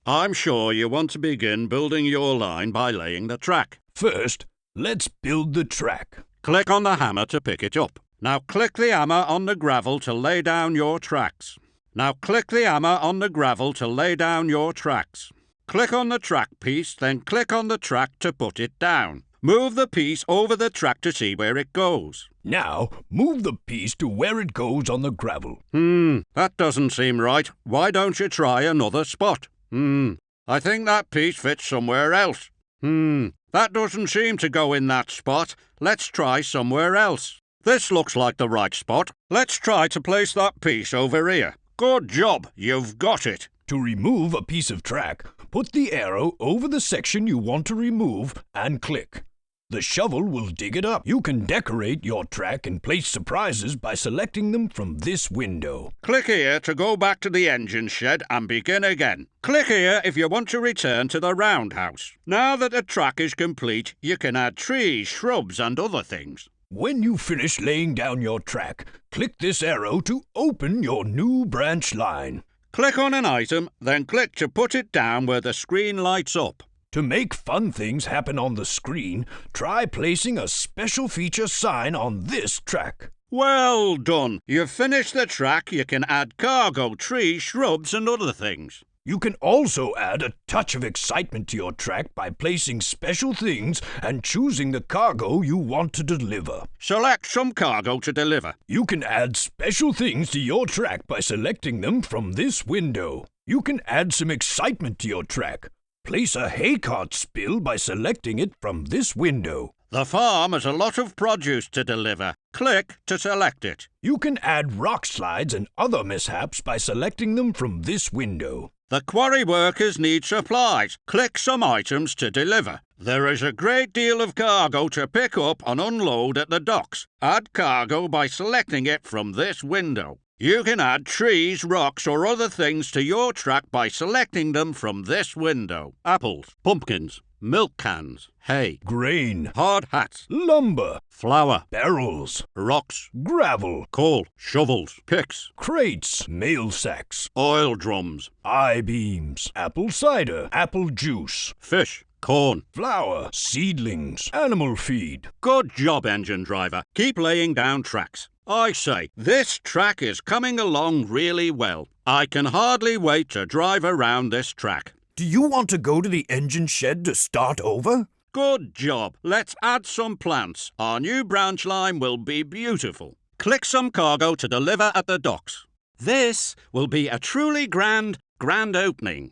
I'm sure you want to begin building your line by laying the track. First, let's build the track. Click on the hammer to pick it up. Now click the hammer on the gravel to lay down your tracks. Now click the hammer on the gravel to lay down your tracks. Click on the track piece, then click on the track to put it down. Move the piece over the track to see where it goes. Now, move the piece to where it goes on the gravel. That doesn't seem right. Why don't you try another spot? I think that piece fits somewhere else. That doesn't seem to go in that spot. Let's try somewhere else. This looks like the right spot. Let's try to place that piece over here. Good job, you've got it. To remove a piece of track, put the arrow over the section you want to remove and click. The shovel will dig it up. You can decorate your track and place surprises by selecting them from this window. Click here to go back to the engine shed and begin again. Click here if you want to return to the roundhouse. Now that the track is complete, you can add trees, shrubs and other things. When you finish laying down your track, click this arrow to open your new branch line. Click on an item, then click to put it down where the screen lights up. To make fun things happen on the screen, try placing a special feature sign on this track. Well done! You've finished the track. You can add cargo, trees, shrubs and other things. You can also add a touch of excitement to your track by placing special things and choosing the cargo you want to deliver. Select some cargo to deliver. You can add special things to your track by selecting them from this window. You can add some excitement to your track. Place a hay cart spill by selecting it from this window. The farm has a lot of produce to deliver. Click to select it. You can add rock slides and other mishaps by selecting them from this window. The quarry workers need supplies. Click some items to deliver. There is a great deal of cargo to pick up and unload at the docks. Add cargo by selecting it from this window. You can add trees, rocks or other things to your track by selecting them from this window. Apples, pumpkins, milk cans, hay, grain, hard hats, lumber, flour, barrels, rocks, gravel, coal, shovels, picks, crates, mail sacks, oil drums, I-beams, apple cider, apple juice, fish, corn, flour, seedlings, animal feed. Good job, engine driver. Keep laying down tracks. I say, this track is coming along really well. I can hardly wait to drive around this track. Do you want to go to the engine shed to start over? Good job. Let's add some plants. Our new branch line will be beautiful. Click some cargo to deliver at the docks. This will be a truly grand opening.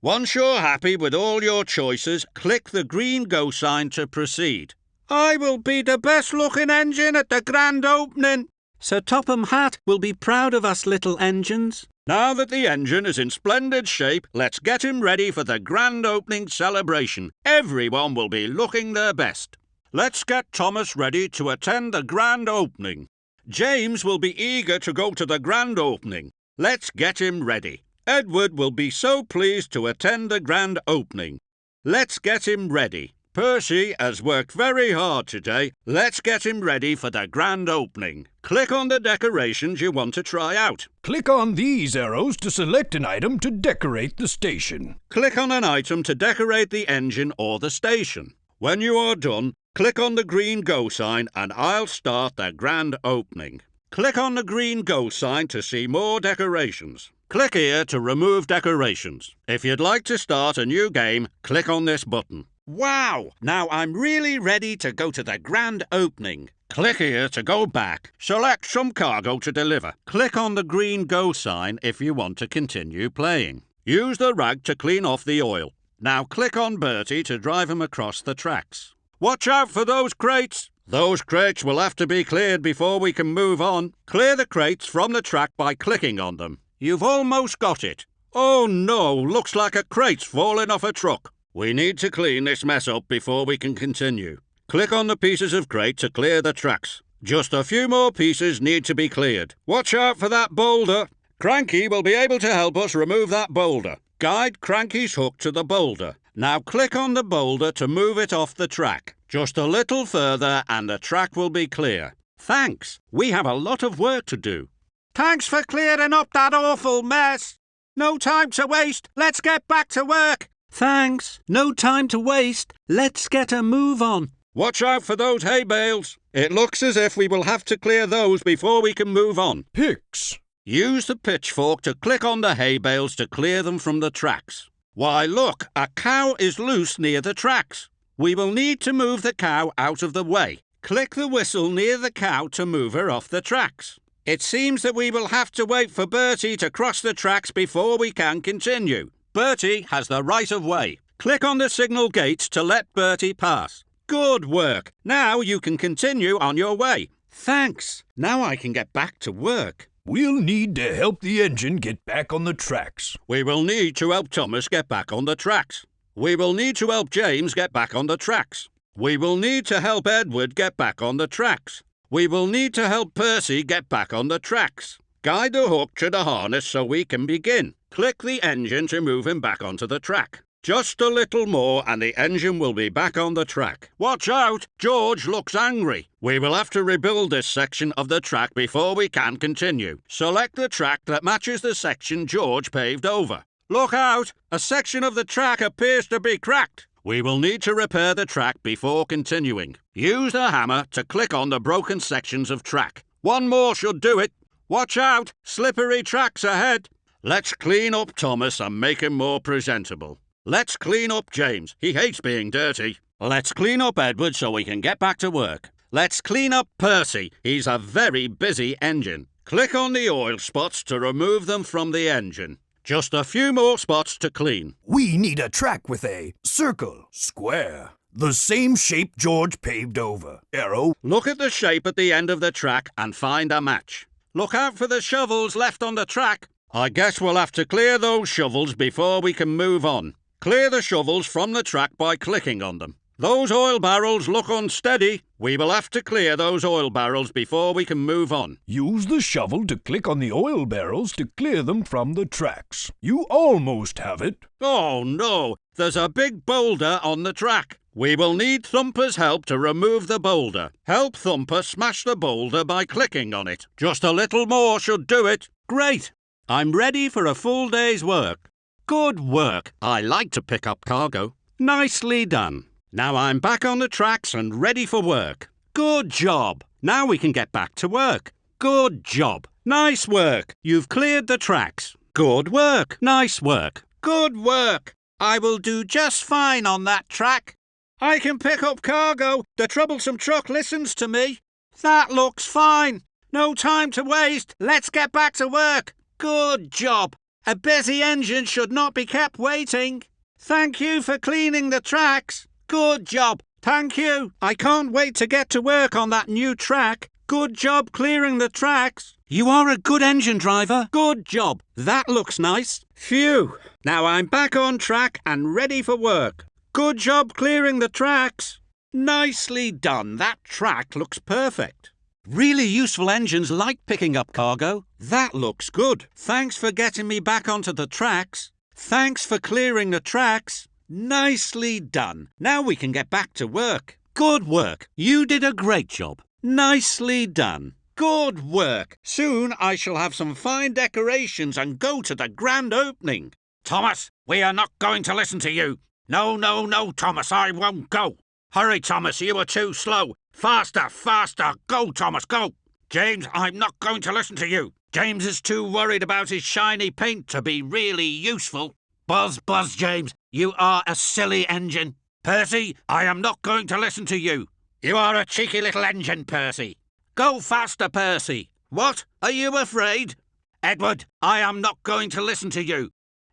Once you're happy with all your choices, click the green go sign to proceed. I will be the best looking engine at the grand opening. Sir Topham Hatt will be proud of us little engines. Now that the engine is in splendid shape, let's get him ready for the grand opening celebration. Everyone will be looking their best. Let's get Thomas ready to attend the grand opening. James will be eager to go to the grand opening. Let's get him ready. Edward will be so pleased to attend the grand opening. Let's get him ready. Percy has worked very hard today. Let's get him ready for the grand opening. Click on the decorations you want to try out. Click on these arrows to select an item to decorate the station. Click on an item to decorate the engine or the station. When you are done, click on the green go sign and I'll start the grand opening. Click on the green go sign to see more decorations. Click here to remove decorations. If you'd like to start a new game, click on this button. Wow! Now I'm really ready to go to the grand opening. Click here to go back. Select some cargo to deliver. Click on the green go sign if you want to continue playing. Use the rag to clean off the oil. Now click on Bertie to drive him across the tracks. Watch out for those crates! Those crates will have to be cleared before we can move on. Clear the crates from the track by clicking on them. You've almost got it. Oh no, looks like a crate's fallen off a truck. We need to clean this mess up before we can continue. Click on the pieces of crate to clear the tracks. Just a few more pieces need to be cleared. Watch out for that boulder. Cranky will be able to help us remove that boulder. Guide Cranky's hook to the boulder. Now click on the boulder to move it off the track. Just a little further and the track will be clear. Thanks. We have a lot of work to do. Thanks for clearing up that awful mess. No time to waste. Let's get back to work. Thanks. No time to waste. Let's get a move on. Watch out for those hay bales. It looks as if we will have to clear those before we can move on. Picks. Use the pitchfork to click on the hay bales to clear them from the tracks. Why, look, a cow is loose near the tracks. We will need to move the cow out of the way. Click the whistle near the cow to move her off the tracks. It seems that we will have to wait for Bertie to cross the tracks before we can continue. Bertie has the right of way. Click on the signal gates to let Bertie pass. Good work. Now you can continue on your way. Thanks. Now I can get back to work. We'll need to help the engine get back on the tracks. We will need to help Thomas get back on the tracks. We will need to help James get back on the tracks. We will need to help Edward get back on the tracks. We will need to help Percy get back on the tracks. Guide the hook to the harness so we can begin. Click the engine to move him back onto the track. Just a little more and the engine will be back on the track. Watch out! George looks angry. We will have to rebuild this section of the track before we can continue. Select the track that matches the section George paved over. Look out! A section of the track appears to be cracked. We will need to repair the track before continuing. Use the hammer to click on the broken sections of track. One more should do it. Watch out! Slippery tracks ahead. Let's clean up Thomas and make him more presentable. Let's clean up James. He hates being dirty. Let's clean up Edward so we can get back to work. Let's clean up Percy. He's a very busy engine. Click on the oil spots to remove them from the engine. Just a few more spots to clean. We need a track with a circle, square, the same shape George paved over. Arrow. Look at the shape at the end of the track and find a match. Look out for the shovels left on the track. I guess we'll have to clear those shovels before we can move on. Clear the shovels from the track by clicking on them. Those oil barrels look unsteady. We will have to clear those oil barrels before we can move on. Use the shovel to click on the oil barrels to clear them from the tracks. You almost have it. Oh no, there's a big boulder on the track. We will need Thumper's help to remove the boulder. Help Thumper smash the boulder by clicking on it. Just a little more should do it. Great. I'm ready for a full day's work. Good work. I like to pick up cargo. Nicely done. Now I'm back on the tracks and ready for work. Good job. Now we can get back to work. Good job. Nice work. You've cleared the tracks. Good work. Nice work. Good work. I will do just fine on that track. I can pick up cargo. The troublesome truck listens to me. That looks fine. No time to waste. Let's get back to work. Good job. A busy engine should not be kept waiting. Thank you for cleaning the tracks. Good job. Thank you. I can't wait to get to work on that new track. Good job clearing the tracks. You are a good engine driver. Good job. That looks nice. Phew. Now I'm back on track and ready for work. Good job clearing the tracks. Nicely done. That track looks perfect. Really useful engines like picking up cargo. That looks good. Thanks for getting me back onto the tracks. Thanks for clearing the tracks. Nicely done. Now we can get back to work. Good work. You did a great job. Nicely done. Good work. Soon I shall have some fine decorations and go to the grand opening. Thomas, we are not going to listen to you. No, Thomas, I won't go. Hurry, Thomas, you are too slow. Faster, faster. Go, Thomas, go. James, I'm not going to listen to you. James is too worried about his shiny paint to be really useful. Buzz, James. You are a silly engine. Percy, I am not going to listen to you. You are a cheeky little engine, Percy. Go faster, Percy. What? Are you afraid? Edward, I am not going to listen to you.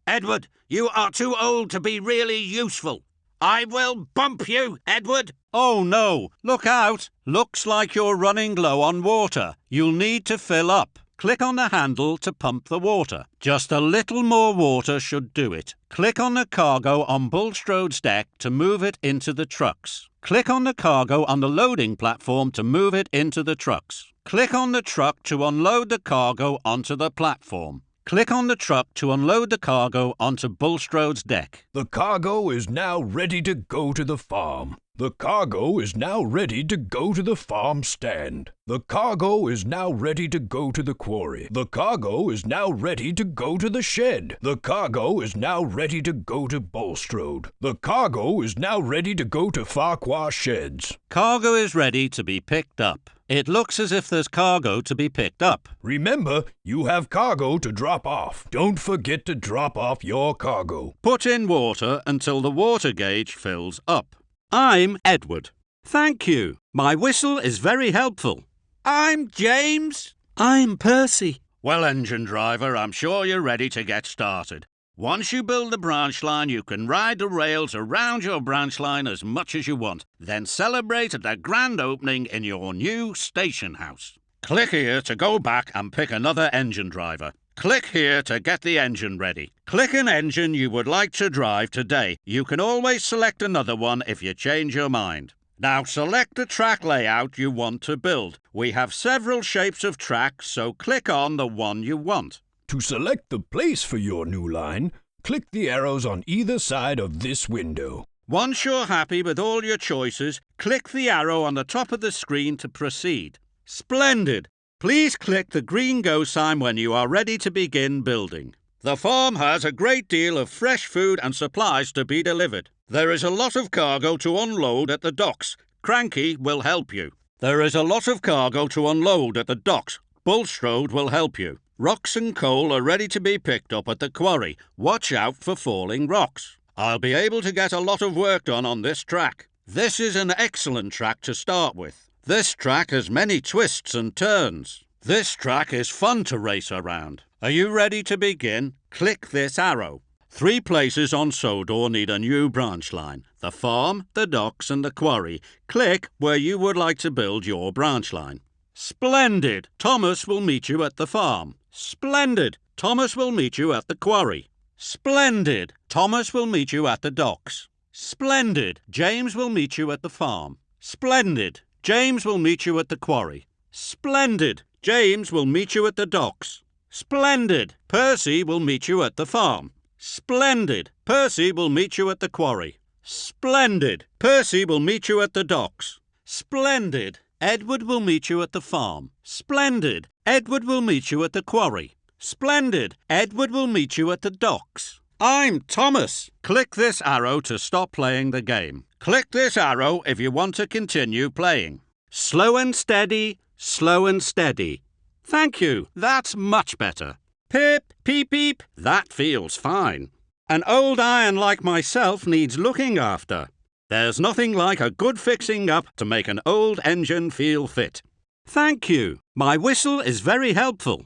Edward, you are too old to be really useful. I will bump you, Edward. Oh no, look out. Looks like you're running low on water. You'll need to fill up. Click on the handle to pump the water. Just a little more water should do it. Click on the cargo on Bulstrode's deck to move it into the trucks. Click on the cargo on the loading platform to move it into the trucks. Click on the truck to unload the cargo onto the platform. Click on the truck to unload the cargo onto Bulstrode's deck. The cargo is now ready to go to the farm. The cargo is now ready to go to the farm stand. The cargo is now ready to go to the quarry. The cargo is now ready to go to the shed. The cargo is now ready to go to Bulstrode. The cargo is now ready to go to Farquhar sheds. Cargo is ready to be picked up. It looks as if there's cargo to be picked up. Remember, you have cargo to drop off. Don't forget to drop off your cargo. Put in water until the water gauge fills up. I'm Edward. Thank you. My whistle is very helpful. I'm James. I'm Percy. Well, engine driver, I'm sure you're ready to get started. Once you build the branch line, you can ride the rails around your branch line as much as you want, then celebrate at the grand opening in your new station house. Click here to go back and pick another engine driver. Click here to get the engine ready. Click an engine you would like to drive today. You can always select another one if you change your mind. Now select the track layout you want to build. We have several shapes of tracks, so click on the one you want. To select the place for your new line, click the arrows on either side of this window. Once you're happy with all your choices, click the arrow on the top of the screen to proceed. Splendid! Please click the green go sign when you are ready to begin building. The farm has a great deal of fresh food and supplies to be delivered. There is a lot of cargo to unload at the docks. Cranky will help you. There is a lot of cargo to unload at the docks. Bulstrode will help you. Rocks and coal are ready to be picked up at the quarry. Watch out for falling rocks. I'll be able to get a lot of work done on this track. This is an excellent track to start with. This track has many twists and turns. This track is fun to race around. Are you ready to begin? Click this arrow. 3 places on Sodor need a new branch line. The farm, the docks and the quarry. Click where you would like to build your branch line. Splendid! Thomas will meet you at the farm. Splendid! Thomas will meet you at the quarry. Splendid! Thomas will meet you at the docks. Splendid! James will meet you at the farm. Splendid! James will meet you at the quarry. Splendid! James will meet you at the docks. Splendid! Percy will meet you at the farm. Splendid! Percy will meet you at the quarry. Splendid! Percy will meet you at the docks. Splendid! Edward will meet you at the farm. Splendid! Edward will meet you at the quarry. Splendid! Edward will meet you at the docks. I'm Thomas. Click this arrow to stop playing the game. Click this arrow if you want to continue playing. Slow and steady, slow and steady. Thank you, that's much better. Pip, peep, peep, that feels fine. An old iron like myself needs looking after. There's nothing like a good fixing up to make an old engine feel fit. Thank you. My whistle is very helpful.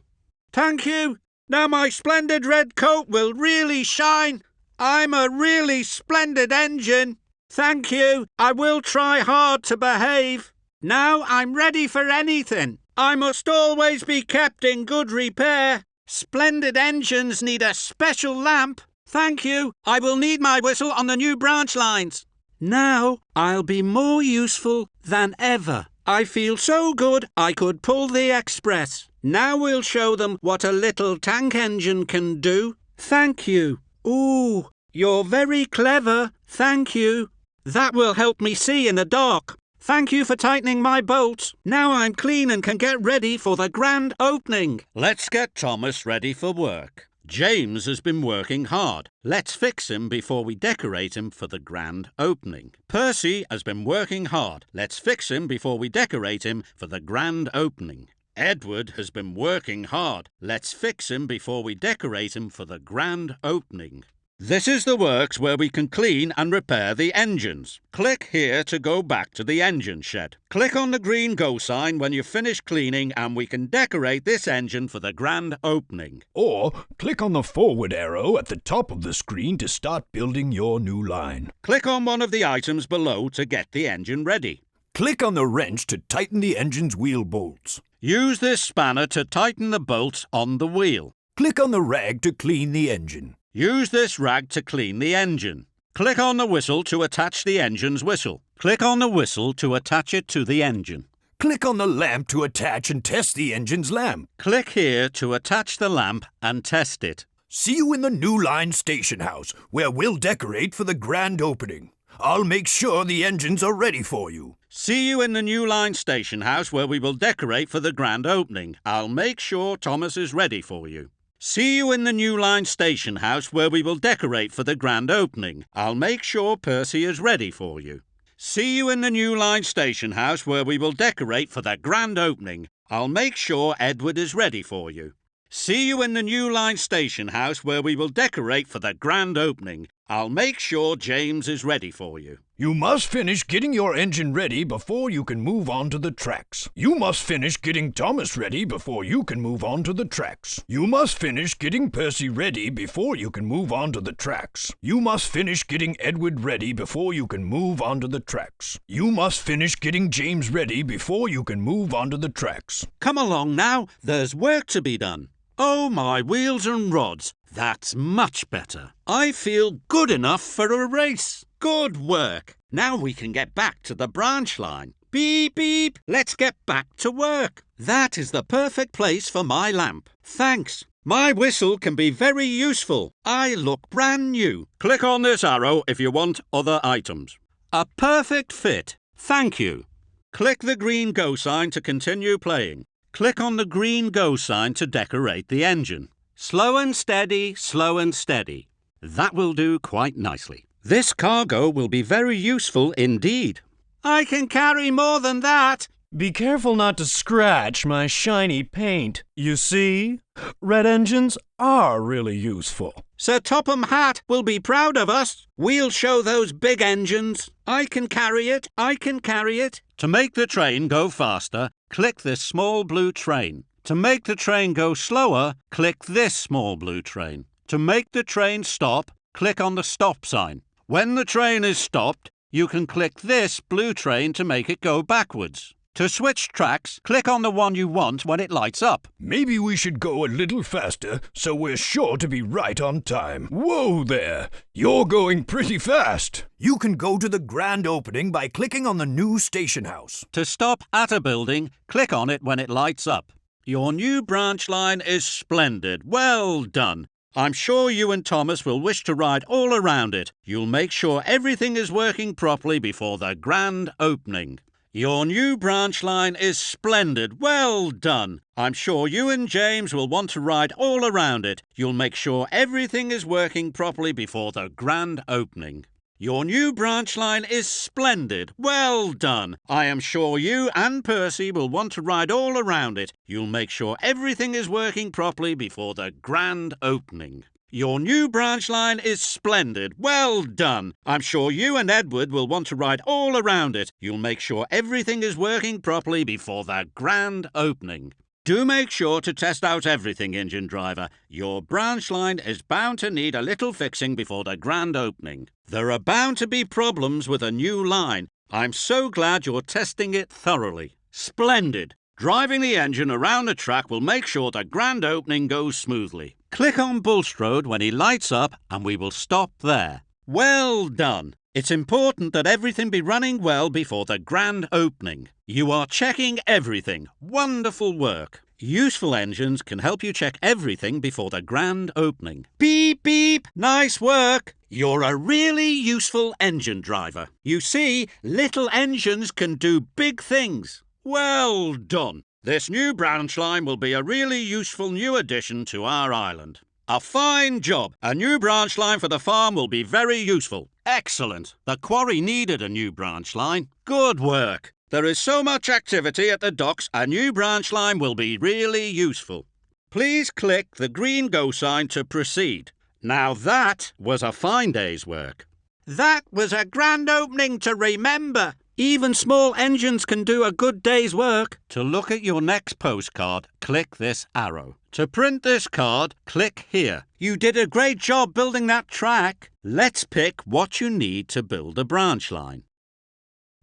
Thank you. Now my splendid red coat will really shine. I'm a really splendid engine. Thank you. I will try hard to behave. Now I'm ready for anything. I must always be kept in good repair. Splendid engines need a special lamp. Thank you. I will need my whistle on the new branch lines. Now I'll be more useful than ever. I feel so good I could pull the express. Now we'll show them what a little tank engine can do. Thank you. Ooh, you're very clever. Thank you. That will help me see in the dark. Thank you for tightening my bolts. Now I'm clean and can get ready for the grand opening. Let's get Thomas ready for work. James has been working hard. Let's fix him before we decorate him for the grand opening. Percy has been working hard. Let's fix him before we decorate him for the grand opening. Edward has been working hard. Let's fix him before we decorate him for the grand opening. This is the works where we can clean and repair the engines. Click here to go back to the engine shed. Click on the green go sign when you finish cleaning and we can decorate this engine for the grand opening. Or click on the forward arrow at the top of the screen to start building your new line. Click on one of the items below to get the engine ready. Click on the wrench to tighten the engine's wheel bolts. Use this spanner to tighten the bolts on the wheel. Click on the rag to clean the engine. Use this rag to clean the engine. Click on the whistle to attach the engine's whistle. Click on the whistle to attach it to the engine. Click on the lamp to attach and test the engine's lamp. Click here to attach the lamp and test it. See you in the new line station house, where we'll decorate for the grand opening. I'll make sure the engines are ready for you. See you in the new line station house where we will decorate for the grand opening. I'll make sure Thomas is ready for you. See you in the new line station house where we will decorate for the grand opening. I'll make sure Percy is ready for you. See you in the new line station house where we will decorate for the grand opening. I'll make sure Edward is ready for you. See you in the new line station house where we will decorate for the grand opening. I'll make sure James is ready for you. You must finish getting your engine ready before you can move on to the tracks. You must finish getting Thomas ready before you can move on to the tracks. You must finish getting Percy ready before you can move on to the tracks. You must finish getting Edward ready before you can move on to the tracks. You must finish getting James ready before you can move on to the tracks. Come along now, there's work to be done. Oh, my wheels and rods, that's much better. I feel good enough for a race. Good work. Now we can get back to the branch line. Beep, beep, let's get back to work. That is the perfect place for my lamp. Thanks. My whistle can be very useful. I look brand new. Click on this arrow if you want other items. A perfect fit. Thank you. Click the green go sign to continue playing. Click on the green go sign to decorate the engine. Slow and steady, slow and steady. That will do quite nicely. This cargo will be very useful indeed. I can carry more than that. Be careful not to scratch my shiny paint. You see, red engines are really useful. Sir Topham Hatt will be proud of us. We'll show those big engines. I can carry it, I can carry it. To make the train go faster, click this small blue train. To make the train go slower, click this small blue train. To make the train stop, click on the stop sign. When the train is stopped, you can click this blue train to make it go backwards. To switch tracks, click on the one you want when it lights up. Maybe we should go a little faster so we're sure to be right on time. Whoa there! You're going pretty fast. You can go to the grand opening by clicking on the new station house. To stop at a building, click on it when it lights up. Your new branch line is splendid. Well done. I'm sure you and Thomas will wish to ride all around it. You'll make sure everything is working properly before the grand opening. Your new branch line is splendid. Well done. I'm sure you and James will want to ride all around it. You'll make sure everything is working properly before the grand opening. Your new branch line is splendid. Well done. I am sure you and Percy will want to ride all around it. You'll make sure everything is working properly before the grand opening. Your new branch line is splendid. Well done. I'm sure you and Edward will want to ride all around it. You'll make sure everything is working properly before the grand opening. Do make sure to test out everything, engine driver. Your branch line is bound to need a little fixing before the grand opening. There are bound to be problems with a new line. I'm so glad you're testing it thoroughly. Splendid. Driving the engine around the track will make sure the grand opening goes smoothly. Click on Bulstrode when he lights up and we will stop there. Well done. It's important that everything be running well before the grand opening. You are checking everything. Wonderful work. Useful engines can help you check everything before the grand opening. Beep, beep. Nice work. You're a really useful engine driver. You see, little engines can do big things. Well done. This new branch line will be a really useful new addition to our island. A fine job. A new branch line for the farm will be very useful. Excellent. The quarry needed a new branch line. Good work. There is so much activity at the docks, a new branch line will be really useful. Please click the green go sign to proceed. Now that was a fine day's work. That was a grand opening to remember. Even small engines can do a good day's work. To look at your next postcard, click this arrow. To print this card, click here. You did a great job building that track. Let's pick what you need to build a branch line.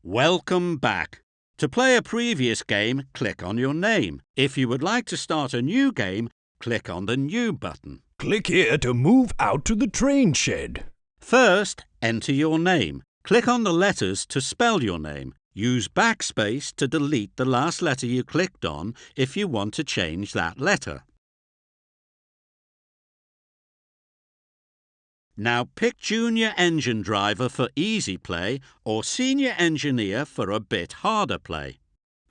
Welcome back. To play a previous game, click on your name. If you would like to start a new game, click on the New button. Click here to move out to the train shed. First, enter your name. Click on the letters to spell your name. Use backspace to delete the last letter you clicked on if you want to change that letter. Now pick Junior Engine Driver for easy play or Senior Engineer for a bit harder play.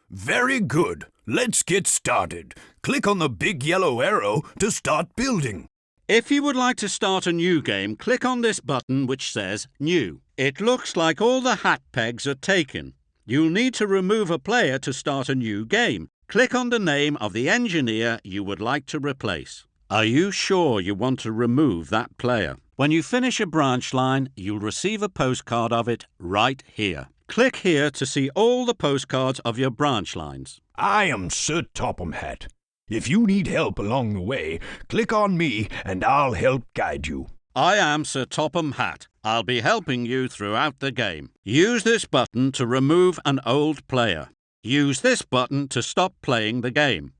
Very good. Let's get started. Click on the big yellow arrow to start building. If you would like to start a new game, click on this button which says New. It looks like all the hat pegs are taken. You'll need to remove a player to start a new game. Click on the name of the engineer you would like to replace. Are you sure you want to remove that player? When you finish a branch line, you'll receive a postcard of it right here. Click here to see all the postcards of your branch lines. I am Sir Topham Hatt. If you need help along the way, click on me and I'll help guide you. I am Sir Topham Hatt. I'll be helping you throughout the game. Use this button to remove an old player. Use this button to stop playing the game.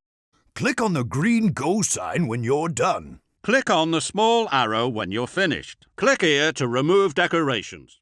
Click on the green go sign when you're done. Click on the small arrow when you're finished. Click here to remove decorations.